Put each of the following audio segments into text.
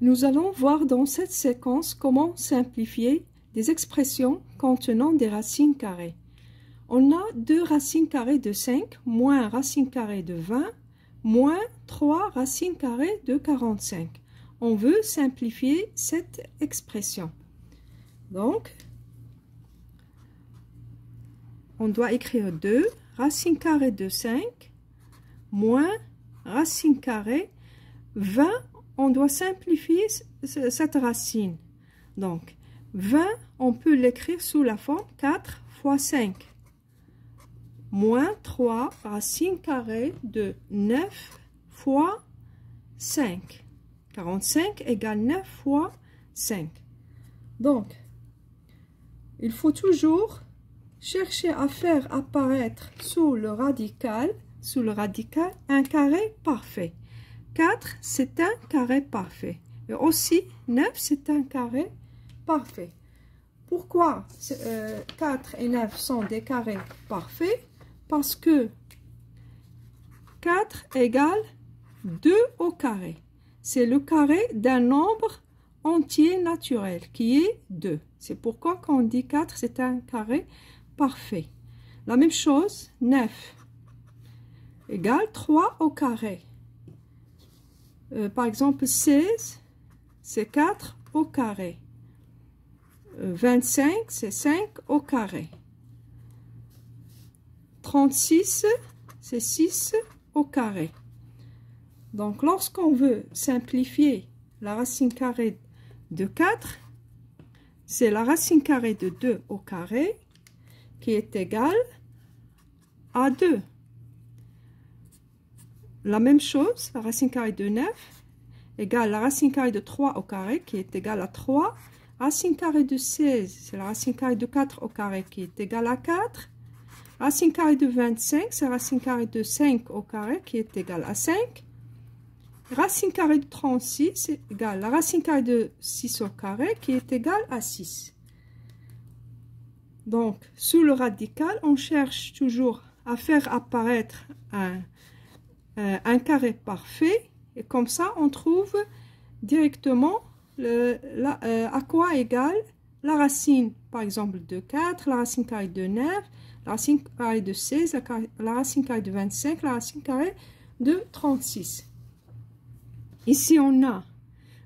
Nous allons voir dans cette séquence comment simplifier des expressions contenant des racines carrées. On a 2 racines carrées de 5, moins racine carrée de 20, moins 3 racines carrées de 45. On veut simplifier cette expression. Donc, on doit écrire 2 racine carrée de 5, moins racine carrée 20. On doit simplifier cette racine. Donc, 20, on peut l'écrire sous la forme 4 fois 5. Moins 3 racine carrée de 9 fois 5. 45 égale 9 fois 5. Donc, il faut toujours chercher à faire apparaître sous le radical un carré parfait. 4, c'est un carré parfait. Et aussi, 9, c'est un carré parfait. Pourquoi 4 et 9 sont des carrés parfaits? Parce que 4 égale 2 au carré. C'est le carré d'un nombre entier naturel qui est 2. C'est pourquoi quand on dit 4, c'est un carré parfait. La même chose, 9 égale 3 au carré. Par exemple, 16, c'est 4 au carré. 25, c'est 5 au carré. 36, c'est 6 au carré. Donc, lorsqu'on veut simplifier la racine carrée de 4, c'est la racine carrée de 2 au carré qui est égale à 2. La même chose, la racine carrée de 9 égale la racine carrée de 3 au carré qui est égale à 3. Racine carrée de 16, c'est la racine carrée de 4 au carré qui est égale à 4. Racine carrée de 25, c'est la racine carrée de 5 au carré qui est égale à 5. Racine carrée de 36 c'est égal à la racine carrée de 6 au carré qui est égale à 6. Donc, sous le radical, on cherche toujours à faire apparaître un carré parfait. Et comme ça, on trouve directement à quoi égale la racine, par exemple, de 4, la racine carrée de 9, la racine carrée de 16, la racine carrée de 25, la racine carrée de 36. Ici, on a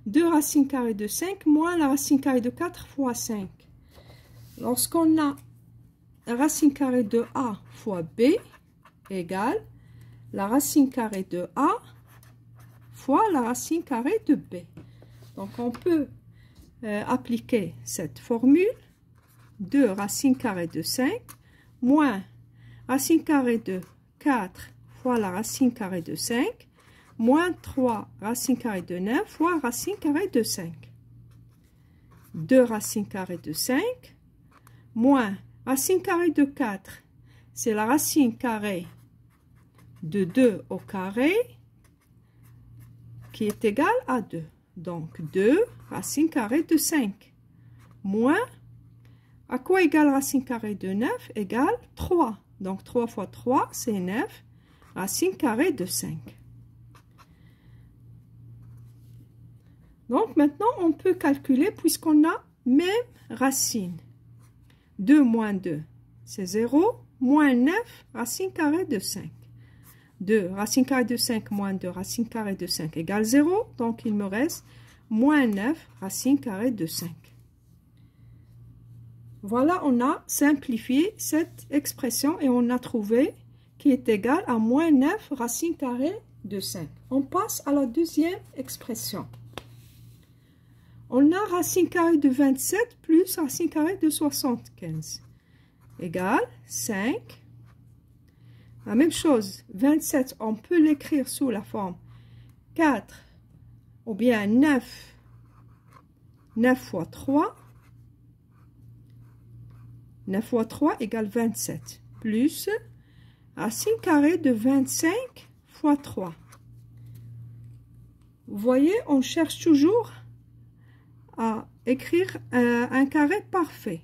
2 racines carrées de 5 moins la racine carrée de 4 fois 5. Lorsqu'on a la racine carrée de A fois B égale la racine carrée de A fois la racine carrée de B. Donc, on peut appliquer cette formule. 2 racine carrée de 5 moins racine carrée de 4 fois la racine carrée de 5 moins 3 racine carrée de 9 fois racine carrée de 5. 2 racine carrée de 5 moins racine carrée de 4, c'est la racine carrée de 2 au carré qui est égale à 2. Donc, 2 racine carrée de 5 moins, à quoi égale racine carrée de 9 égale 3. Donc, 3 fois 3, c'est 9 racine carrée de 5. Donc, maintenant, on peut calculer puisqu'on a même racine. 2 moins 2, c'est 0, moins 9 racine carrée de 5. 2 racine carrée de 5 moins 2 racine carrée de 5 égale 0. Donc, il me reste moins 9 racine carrée de 5. Voilà, on a simplifié cette expression et on a trouvé qui est égal à moins 9 racine carrée de 5. On passe à la deuxième expression. On a racine carrée de 27 plus racine carrée de 75 égale 5. La même chose, 27, on peut l'écrire sous la forme 4 ou bien 9 fois 3. 9 fois 3 égale 27 plus racine carrée de 25 fois 3. Vous voyez, on cherche toujours à écrire un carré parfait.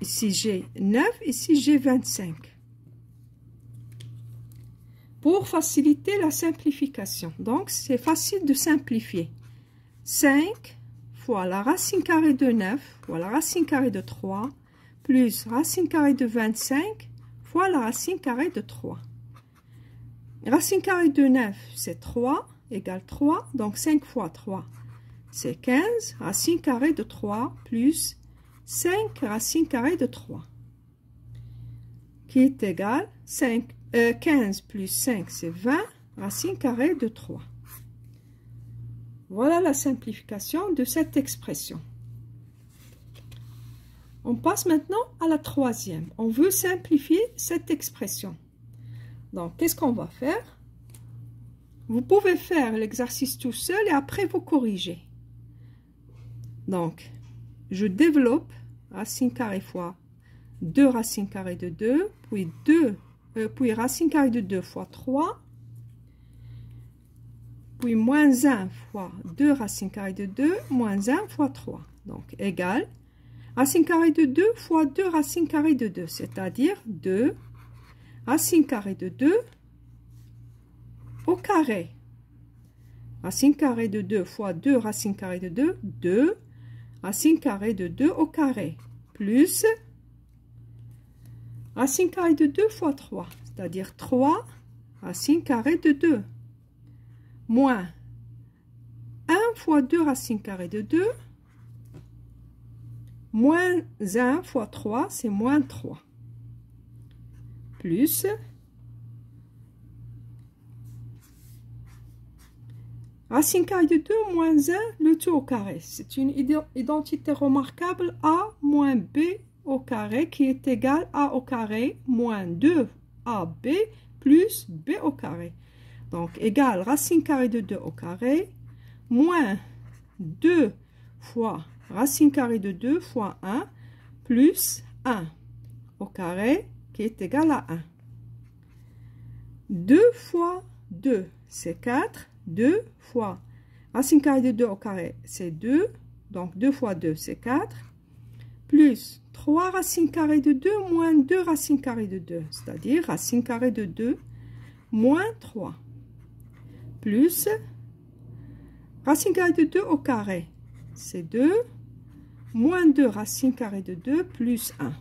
Ici j'ai 9, ici j'ai 25. Pour faciliter la simplification, donc c'est facile de simplifier. 5 fois la racine carrée de 9 fois la racine carrée de 3 plus racine carrée de 25 fois la racine carrée de 3. Racine carrée de 9, c'est 3, égale 3. Donc 5 fois 3, c'est 15. Racine carrée de 3 plus 5 racine carrée de 3. Qui est égal 15 plus 5, c'est 20. Racine carrée de 3. Voilà la simplification de cette expression. On passe maintenant à la troisième. On veut simplifier cette expression. Donc, qu'est-ce qu'on va faire? Vous pouvez faire l'exercice tout seul et après vous corrigez. Donc, je développe racine carrée fois 2 racine carrée de 2, puis racine carrée de 2 fois 3, puis moins 1 fois 2 racine carrée de 2, moins 1 fois 3. Donc, égal racine carrée de 2 fois 2 racine carrée de 2, c'est-à-dire 2 racine carrée de 2 au carré. Racine carrée de 2 fois 2 racine carrée de 2, 2 racine carrée de 2 au carré, plus racine carrée de 2 fois 3, c'est-à-dire 3 racine carrée de 2, moins 1 fois 2 racine carrée de 2, moins 1 fois 3, c'est moins 3, plus racine carrée de 2 moins 1, le tout au carré. C'est une identité remarquable A moins B au carré qui est égal à A au carré moins 2AB plus B au carré. Donc, égal racine carrée de 2 au carré moins 2 fois racine carrée de 2 fois 1 plus 1 au carré qui est égal à 1. 2 fois 2, c'est 4. 2 fois racine carrée de 2 au carré, c'est 2. Donc, 2 fois 2, c'est 4. Plus 3 racine carrée de 2 moins 2 racine carrée de 2. C'est-à-dire racine carrée de 2 moins 3. Plus racine carrée de 2 au carré, c'est 2. Moins 2 racine carrée de 2 plus 1.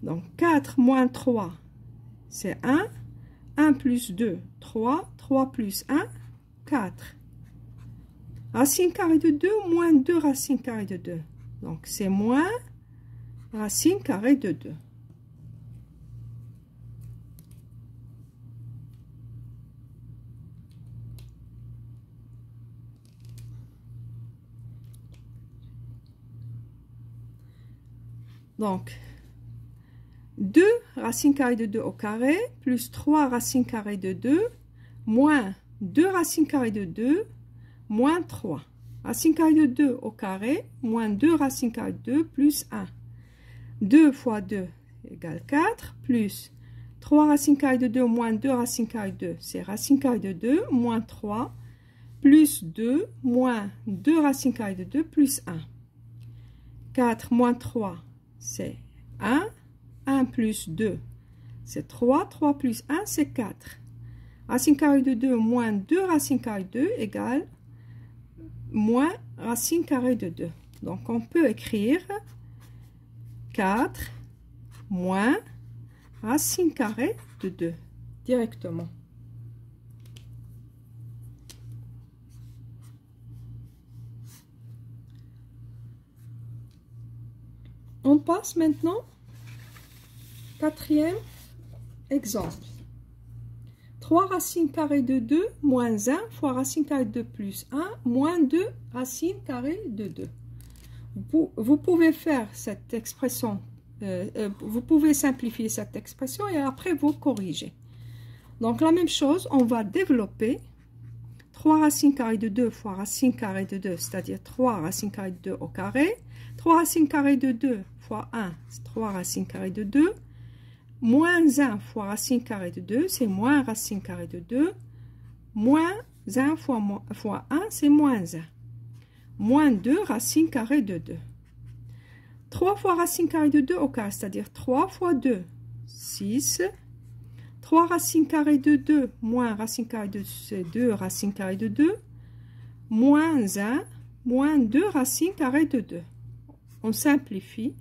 Donc, 4 moins 3, c'est 1. 1 plus 2, 3. 3 plus 1, 4. Racine carrée de 2 moins 2 racine carrée de 2. Donc, c'est moins racine carrée de 2. Donc, 2 racine carrée de 2 au carré, plus 3 racine carrée de 2, moins 2 racine carrée de 2, moins 3. Racine carrée de 2 au carré, moins 2 racine carrée de 2, plus 1. 2 fois 2 égale 4, plus 3 racine carrée de 2, moins 2 racine carrée de 2, c'est racine carrée de 2, moins 3, plus 2, moins 2 racine carrée de 2, plus 1. 4 moins 3, c'est 1. 1 plus 2, c'est 3. 3 plus 1, c'est 4. Racine carrée de 2 moins 2 racine carrée de 2 égale moins racine carrée de 2. Donc, on peut écrire 4 moins racine carrée de 2 directement. On passe maintenant quatrième exemple. 3 racines carrées de 2 moins 1 fois racine carrée de 2 plus 1 moins 2 racines carrées de 2. Vous pouvez faire cette expression, vous pouvez simplifier cette expression et après vous corrigez. Donc la même chose, on va développer 3 racines carrées de 2 fois racine carrée de 2, c'est-à-dire 3 racines carrées de 2 au carré. 3 racines carrées de 2 fois 1, c'est 3 racines carrées de 2. Moins 1 fois racine carrée de 2, c'est moins racine carrée de 2. Moins 1 fois 1, c'est moins 1. Moins 2 racine carrée de 2. 3 fois racine carrée de 2 au carré, c'est-à-dire 3 fois 2, 6. 3 racines carrées de 2 moins racine carrée de 2 racine carrée de 2 moins 1 moins 2 racines carrées de 2. On simplifie.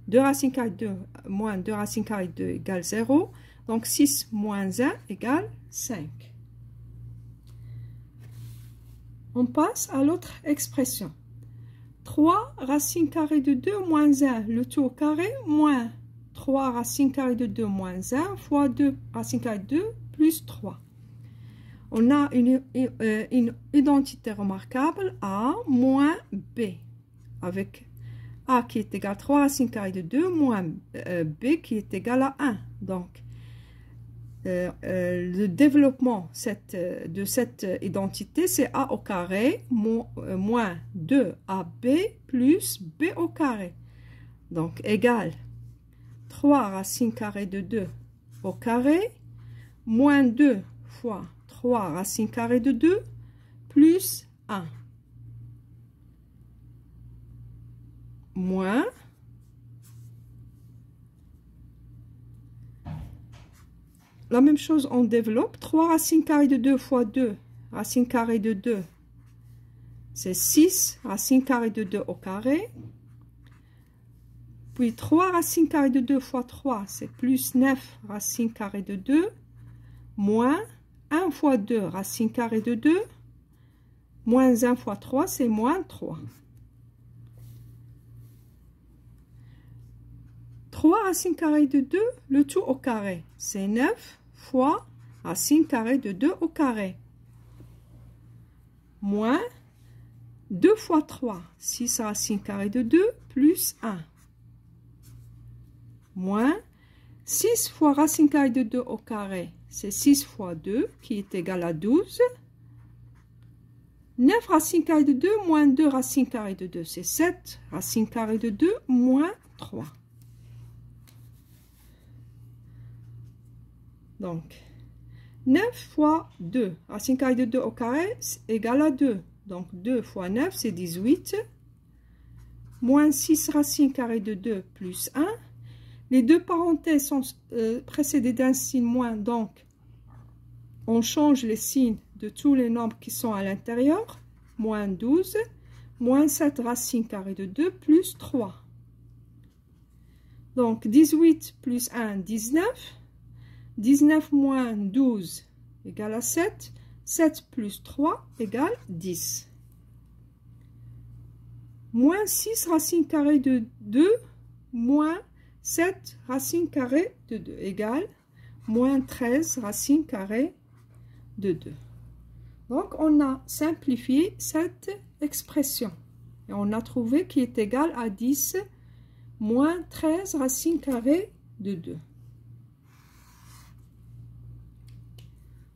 2 racines carrées de 2 moins 2 racines carrées de 2 égale 0. Donc 6 moins 1 égale 5. On passe à l'autre expression. 3 racines carrées de 2 moins 1, le tout au carré, moins 3 racines carrées de 2 moins 1 fois 2 racines carrées de 2 plus 3. On a une identité remarquable A moins B, avec A qui est égal à 3 racines carrées de 2 moins B qui est égal à 1. Donc, le développement de cette identité, c'est A au carré moins 2AB plus B au carré. Donc, égal 3 racines carrées de 2 au carré moins 2 fois 3 racines carrées de 2 plus 1 moins la même chose, on développe 3 racines carrées de 2 fois 2 racines carrées de 2, c'est 6 racines carrées de 2 au carré. Puis 3 racines carrées de 2 fois 3, c'est plus 9 racines carrées de 2, moins 1 fois 2 racines carrées de 2, moins 1 fois 3, c'est moins 3. 3 racines carrées de 2, le tout au carré, c'est 9 fois racine carrée de 2 au carré, moins 2 fois 3, 6 racines carrées de 2, plus 1. Moins 6 fois racine carrée de 2 au carré, c'est 6 fois 2 qui est égal à 12. 9 racines carrées de 2 moins 2 racines carrées de 2, c'est 7 racines carrées de 2 moins 3. Donc, 9 fois 2, racine carrée de 2 au carré, égale à 2. Donc, 2 fois 9, c'est 18. Moins 6 racines carrées de 2 plus 1. Les deux parenthèses sont précédées d'un signe moins, donc on change les signes de tous les nombres qui sont à l'intérieur. Moins 12, moins 7 racines carrées de 2 plus 3. Donc 18 plus 1, 19. 19 moins 12 égale à 7. 7 plus 3 égale 10. Moins 6 racines carrées de 2 moins 7 racines carrées de 2 égale moins 13 racines carrées de 2. Donc, on a simplifié cette expression. Et on a trouvé qu'il est égal à 10 moins 13 racines carrées de 2.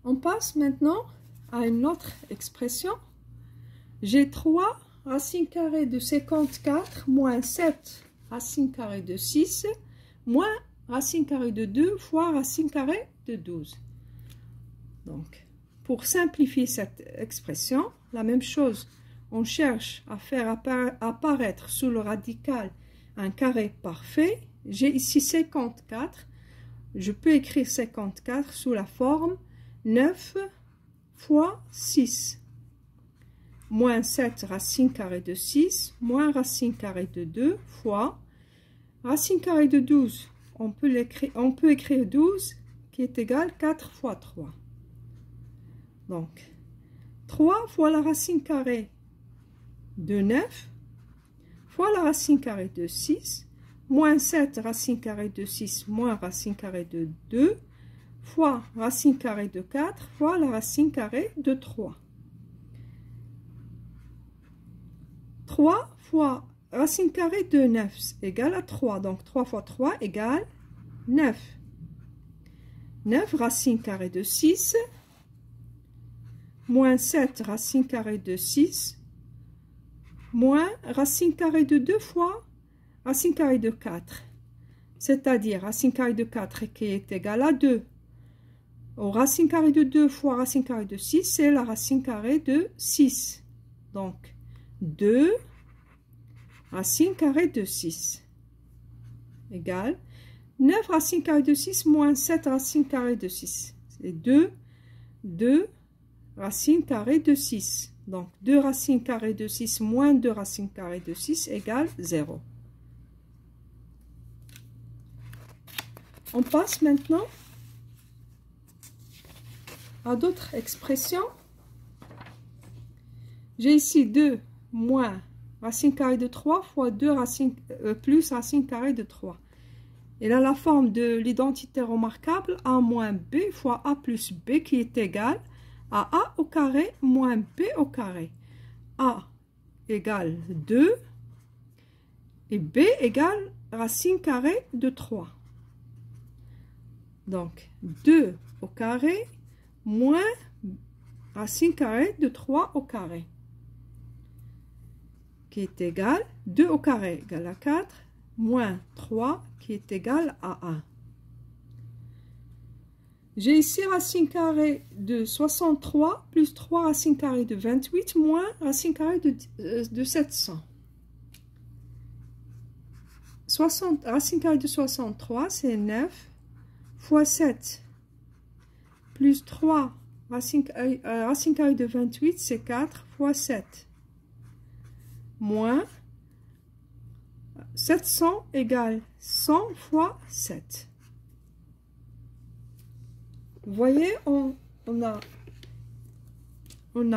On passe maintenant à une autre expression. J'ai 3 racines carrées de 54 moins 7 racine carrée de 6 moins racine carrée de 2 fois racine carrée de 12. Donc, pour simplifier cette expression, la même chose, on cherche à faire apparaître sous le radical un carré parfait. J'ai ici 54. Je peux écrire 54 sous la forme 9 fois 6. Moins 7 racine carrée de 6, moins racine carrée de 2 fois racine carrée de 12. On peut écrire 12 qui est égal à 4 fois 3. Donc, 3 fois la racine carrée de 9 fois la racine carrée de 6, moins 7 racine carrée de 6, moins racine carrée de 2, fois racine carrée de 4 fois la racine carrée de 3. 3 fois racine carrée de 9 égale à 3. Donc 3 fois 3 égale 9. 9 racine carrée de 6 moins 7 racine carrée de 6 moins racine carrée de 2 fois racine carrée de 4. C'est-à-dire racine carrée de 4 qui est égale à 2. Racine carrée de 2 fois racine carrée de 6, c'est la racine carrée de 6. Donc 2 racine carrée de 6 égale 9 racine carrée de 6 moins 7 racine carrée de 6. C'est 2 racine carrée de 6. Donc 2 racines carrées de 6 moins 2 racines carrées de 6 égale 0. On passe maintenant à d'autres expressions. J'ai ici 2 moins racine carrée de 3 fois 2 plus racine carrée de 3. Et là, la forme de l'identité remarquable A moins B fois A plus B qui est égal à A au carré moins B au carré. A égale 2 et B égale racine carrée de 3. Donc 2 au carré moins racine carrée de 3 au carré, qui est égal 2 au carré égale à 4, moins 3 qui est égal à 1. J'ai ici racine carrée de 63 plus 3 racine carrée de 28 moins racine carrée de 700. Racine carrée de 63, c'est 9 fois 7 plus 3 racine carrée de 28, c'est 4 fois 7 moins 700 égale 100 fois 7. Vous voyez, on a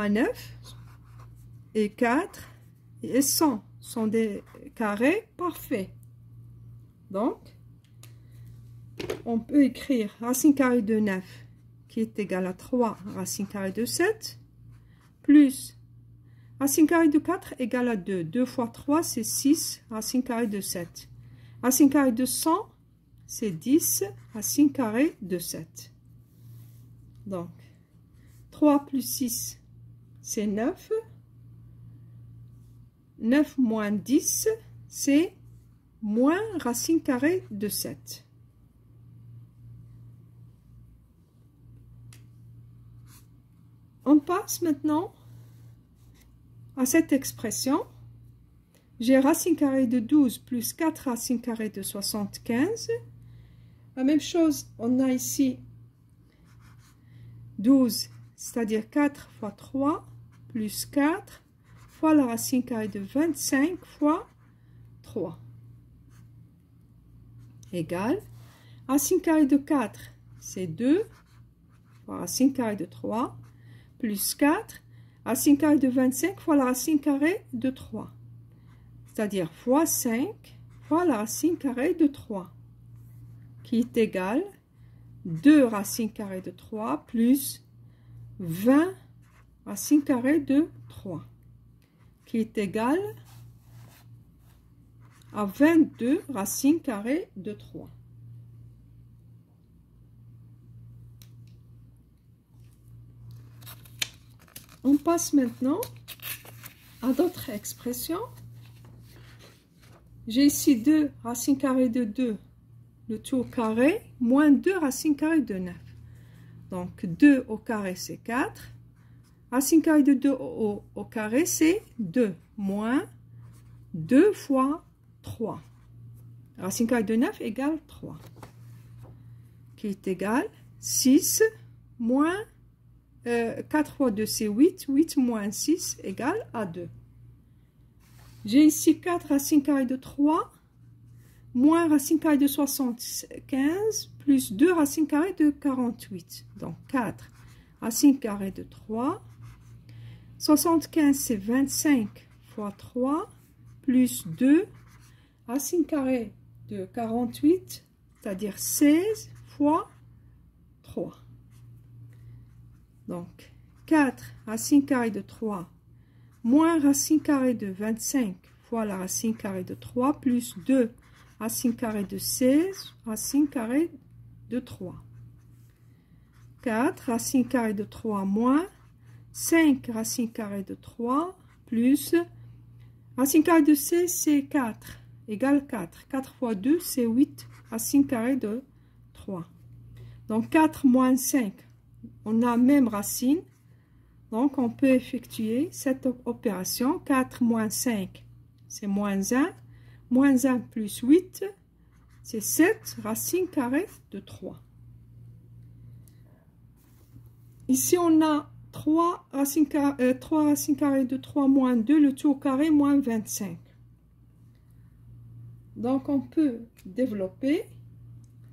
9 et 4 et 100 sont des carrés parfaits. Donc, on peut écrire racine carrée de 9 qui est égal à 3 racine carrée de 7 plus racine carrée de 4 égale à 2. 2 fois 3, c'est 6 racine carrée de 7. Racine carrée de 100, c'est 10 racine carrée de 7. Donc, 3 plus 6, c'est 9. 9 moins 10, c'est moins racine carrée de 7. On passe maintenant à cette expression. J'ai racine carrée de 12 plus 4 racine carrée de 75. La même chose, on a ici 12, c'est-à-dire 4 fois 3 plus 4 fois la racine carrée de 25 fois 3 égale racine carrée de 4, c'est 2 fois racine carrée de 3 plus 4 racine carrée de 25 fois la racine carrée de 3, c'est-à-dire fois 5 fois la racine carrée de 3, qui est égal 2 racine carrée de 3 plus 20 racine carrée de 3, qui est égal à 22 racine carrée de 3. On passe maintenant à d'autres expressions. J'ai ici 2 racine carrée de 2, le tout au carré, moins 2 racine carrée de 9. Donc 2 au carré, c'est 4. Racine carrée de 2 au carré, c'est 2, moins 2 fois 3. Racine carrée de 9 égale 3, qui est égal 6 moins 4 fois 2, c'est 8. 8 moins 6 égale à 2. J'ai ici 4 racine carrée de 3 moins racine carrée de 75 plus 2 racine carrée de 48. Donc 4 racine carrée de 3. 75, c'est 25 fois 3 plus 2 racine carrée de 48, c'est-à-dire 16 fois 3. Donc, 4 racine carrée de 3 moins racine carrée de 25 fois la racine carrée de 3 plus 2 racine carrée de 16 racine carrée de 3. 4 racine carrée de 3 moins 5 racine carrée de 3 plus racine carrée de 16, c'est 4 égale 4. 4 fois 2, c'est 8 racine carrée de 3. Donc, 4 moins 5. On a même racine, donc on peut effectuer cette opération. 4 moins 5, c'est moins 1. Moins 1 plus 8, c'est 7 racines carrées de 3. Ici, on a 3 racines carrées de 3 moins 2, le tout au carré, moins 25. Donc, on peut développer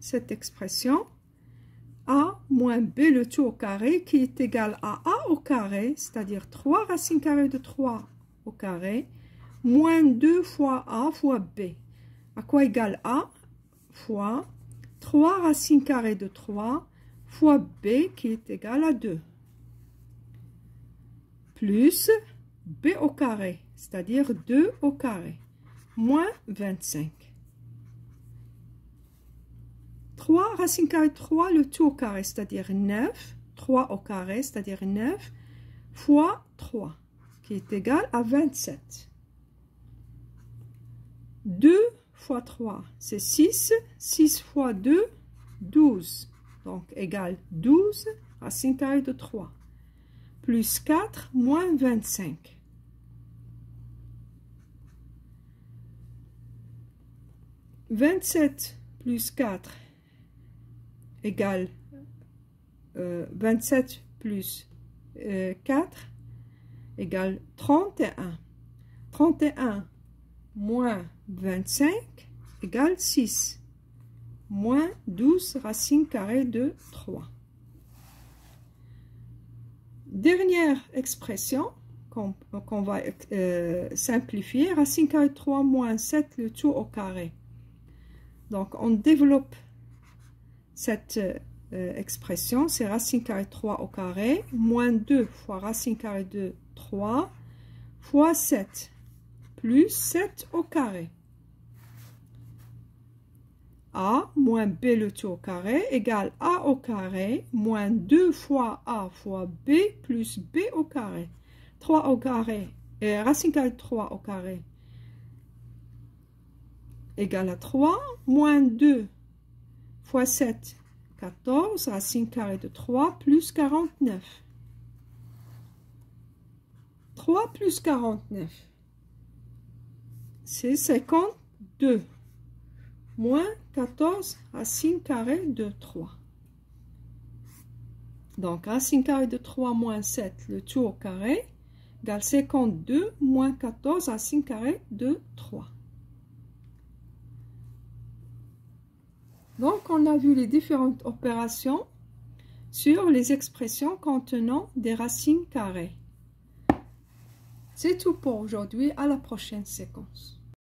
cette expression a moins b le tout au carré qui est égal à a au carré, c'est-à-dire 3 racines carrées de 3 au carré, moins 2 fois a fois b. À quoi égale a fois 3 racines carrées de 3 fois b qui est égal à 2. Plus b au carré, c'est-à-dire 2 au carré, moins 25. 3 racines carrées de 3, le tout au carré, c'est-à-dire 9, 3 au carré, c'est-à-dire 9, fois 3, qui est égal à 27. 2 fois 3, c'est 6, 6 fois 2, 12, donc égal 12 racines carrées de 3, plus 4, moins 25. 27 plus 4 égale 27 plus 4 égale 31. 31 moins 25 égale 6. Moins 12 racines carrées de 3. Dernière expression qu'on va simplifier. Racine carrée de 3 moins 7 le tout au carré. Donc on développe cette expression, c'est racine carrée de 3 au carré, moins 2 fois racine carrée de 3 fois 7, plus 7 au carré. A moins B le tout au carré égale A au carré, moins 2 fois A fois B plus B au carré. 3 au carré, racine carrée de 3 au carré égale à 3, moins 2 fois 7, 14, racine carrée de 3, plus 49. 3 plus 49, c'est 52, moins 14, racine carrée de 3. Donc, racine carrée de 3 moins 7, le tout au carré, égale 52, moins 14, racine carrée de 3. Donc, on a vu les différentes opérations sur les expressions contenant des racines carrées. C'est tout pour aujourd'hui. À la prochaine séquence.